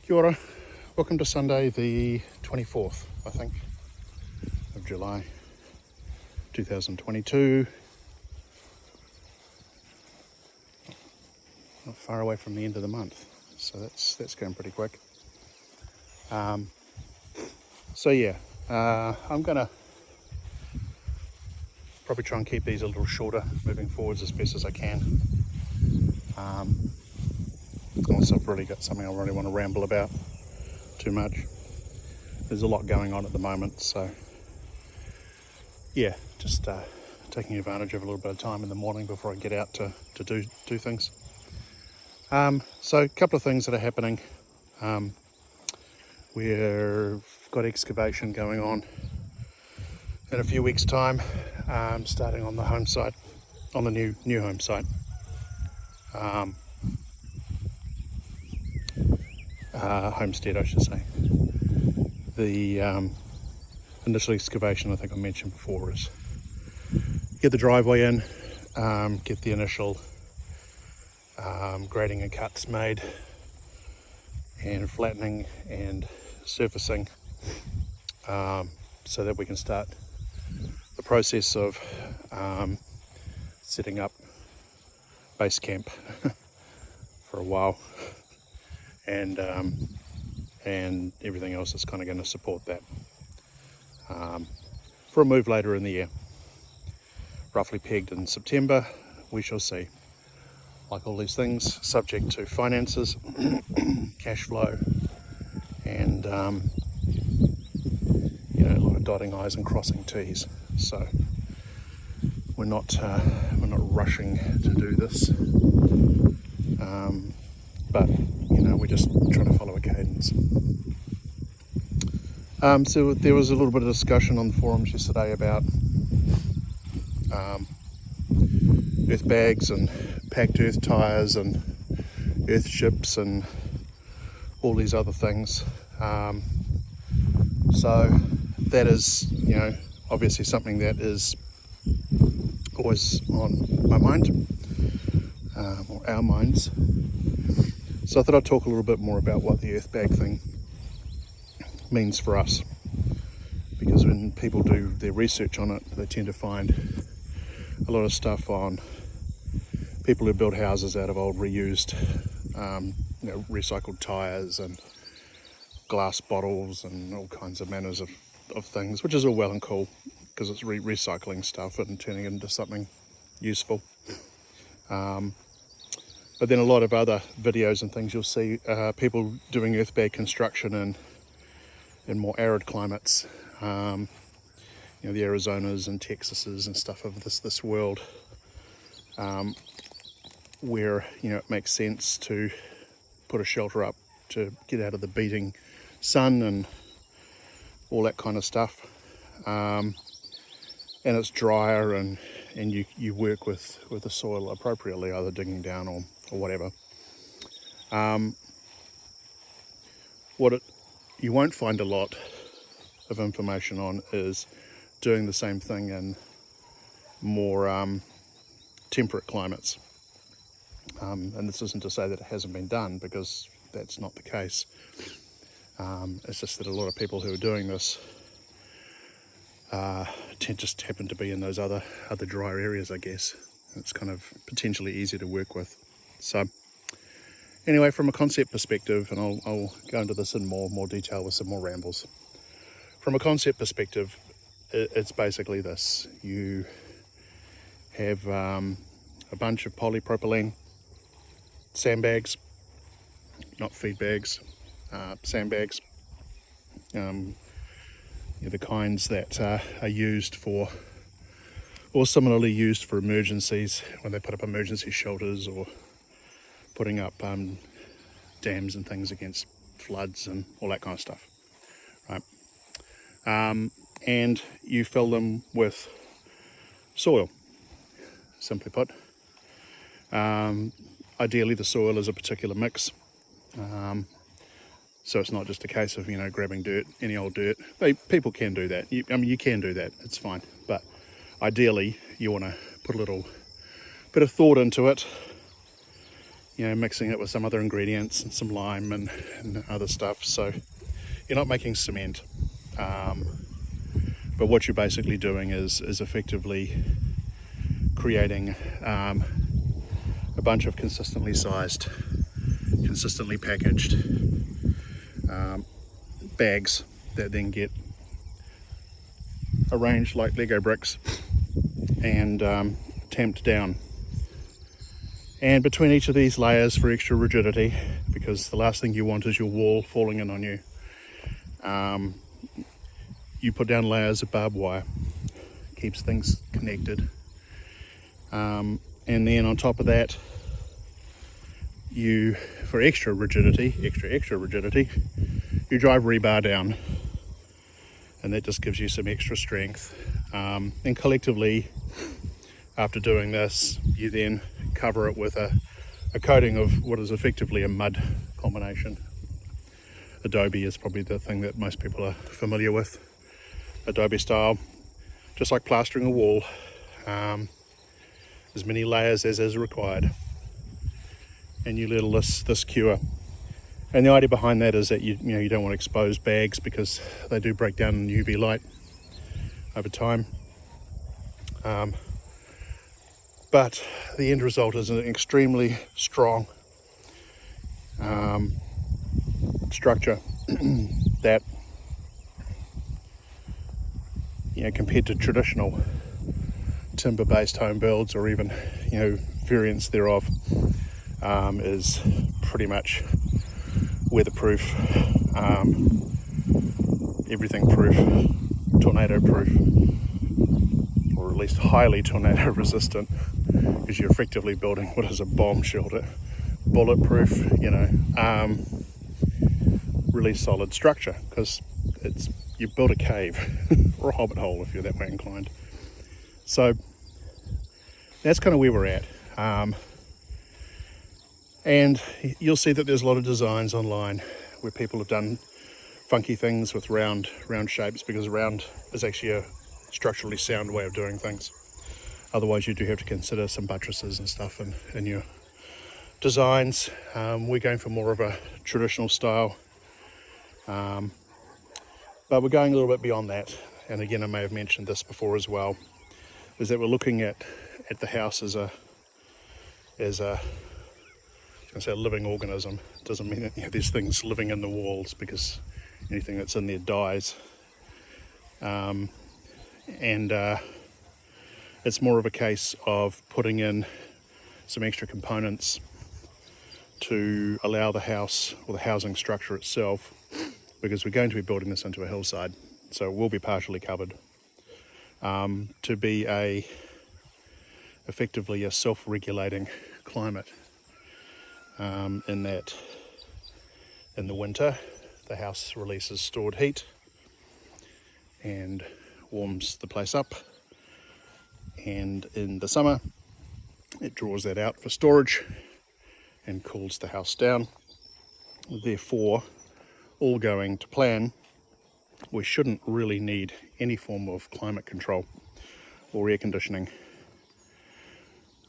Kia ora. Welcome to Sunday the 24th, I think, of July 2022. Not far away from the end of the month, so that's going pretty quick. I'm gonna probably try and keep these a little shorter moving forwards as best as I can. Unless I've really got something I really want to ramble about too much. There's a lot going on at the moment, so yeah, just taking advantage of a little bit of time in the morning before I get out to do things. So a couple of things that are happening. We've got excavation going on in a few weeks' time, starting on the home site, on the new home site. Homestead, I should say. The initial excavation, I think I mentioned before, is get the driveway in, get the initial grading and cuts made, and flattening and surfacing, so that we can start the process of setting up base camp for a while, and everything else is kind of going to support that for a move later in the year. Roughly pegged in September, we shall see. Like all these things, subject to finances, cash flow, and a lot of dotting I's and crossing T's. So we're not rushing to do this, but we're just trying to follow a cadence. So there was a little bit of discussion on the forums yesterday about Earthbags and packed earth tyres and earth ships and all these other things. So that is, obviously something that is always on my mind, or our minds. So I thought I'd talk a little bit more about what the Earthbag thing means for us, because when people do their research on it, they tend to find a lot of stuff on people who build houses out of old reused, recycled tyres and glass bottles and all kinds of manners of things, which is all well and cool because it's recycling stuff and turning it into something useful. But then a lot of other videos and things you'll see people doing earthbag construction in more arid climates, the Arizonas and Texases and stuff of this world, where it makes sense to put a shelter up to get out of the beating sun and all that kind of stuff, and it's drier and you work with the soil appropriately, either digging down or whatever. You won't find a lot of information on is doing the same thing in more temperate climates. And this isn't to say that it hasn't been done, because that's not the case. It's just that a lot of people who are doing this just happen to be in those other drier areas, I guess. It's kind of potentially easier to work with. So anyway, from a concept perspective, and I'll go into this in more detail with some more rambles. From a concept perspective, it's basically this. You have a bunch of polypropylene sandbags, not feed bags, sandbags, the kinds that are used for, or similarly used for emergencies, when they put up emergency shelters or putting up dams and things against floods and all that kind of stuff, right? And you fill them with soil, simply put. Ideally, the soil is a particular mix, so it's not just a case of grabbing dirt, any old dirt. People can do that. You can do that. It's fine. But ideally, you want to put a little bit of thought into it. mixing it with some other ingredients and some lime and other stuff. So you're not making cement. But what you're basically doing is effectively creating a bunch of consistently sized, consistently packaged bags that then get arranged like Lego bricks and tamped down. And between each of these layers, for extra rigidity, because the last thing you want is your wall falling in on you, you put down layers of barbed wire. Keeps things connected. And then on top of that, you, for extra rigidity, you drive rebar down, and that just gives you some extra strength. And collectively, after doing this, you then cover it with a coating of what is effectively a mud combination. Adobe is probably the thing that most people are familiar with. Adobe style, just like plastering a wall, as many layers as is required, and you let this cure. And the idea behind that is that you don't want to expose bags because they do break down in UV light over time. But the end result is an extremely strong structure that, compared to traditional timber-based home builds or even variants thereof, is pretty much weatherproof, everything proof, tornado proof, or at least highly tornado resistant, because you're effectively building what is a bomb shelter, bulletproof, really solid structure, because you build a cave or a hobbit hole if you're that way inclined. So that's kind of where we're at. And you'll see that there's a lot of designs online where people have done funky things with round shapes, because round is actually a structurally sound way of doing things. Otherwise you do have to consider some buttresses and stuff in your designs. We're going for more of a traditional style, but we're going a little bit beyond that. And again, I may have mentioned this before as well, is that we're looking at the house as a living organism. It doesn't mean that there's things living in the walls, because anything that's in there dies. It's more of a case of putting in some extra components to allow the house, or the housing structure itself, because we're going to be building this into a hillside, so it will be partially covered, to be effectively a self-regulating climate, in that in the winter the house releases stored heat and warms the place up, and in the summer it draws that out for storage and cools the house down. Therefore, all going to plan, we shouldn't really need any form of climate control or air conditioning,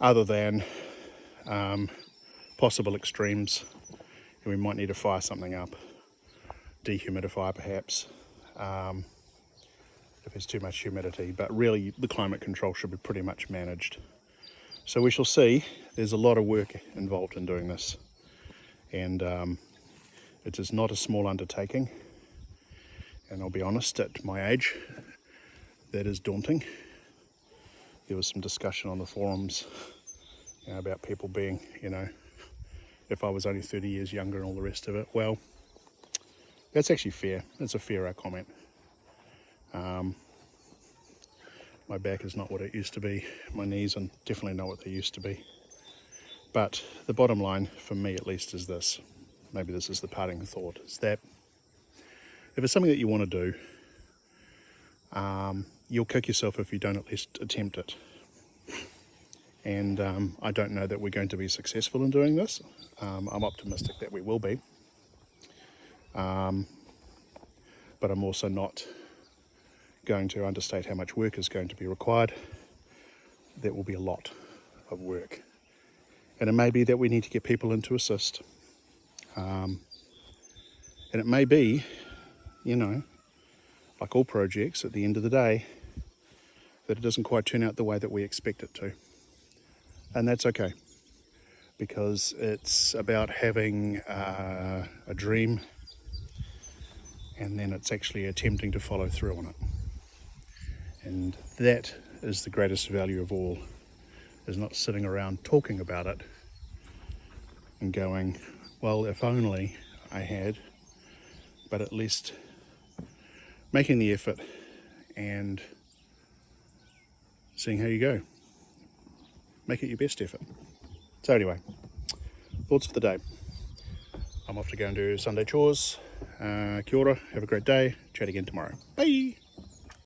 other than possible extremes, and we might need to fire something up, dehumidifier perhaps, if there's too much humidity. But really the climate control should be pretty much managed. So we shall see. There's a lot of work involved in doing this, and it is not a small undertaking, and I'll be honest, at my age that is daunting. There was some discussion on the forums about people being, if I was only 30 years younger and all the rest of it. Well, that's actually fair. It's a fairer comment. My back is not what it used to be. My knees are definitely not what they used to be. But the bottom line, for me at least, is this. Maybe this is the parting thought, is that if it's something that you want to do, you'll kick yourself if you don't at least attempt it. And I don't know that we're going to be successful in doing this. I'm optimistic that we will be. But I'm also not going to understate how much work is going to be required. There will be a lot of work. And it may be that we need to get people in to assist. And it may be, you know, like all projects, at the end of the day, that it doesn't quite turn out the way that we expect it to. And that's okay, because it's about having a dream, and then it's actually attempting to follow through on it. And that is the greatest value of all, is not sitting around talking about it and going, well, if only I had, but at least making the effort and seeing how you go. Make it your best effort. So anyway, thoughts for the day. I'm off to go and do Sunday chores. Kia ora, have a great day. Chat again tomorrow. Bye.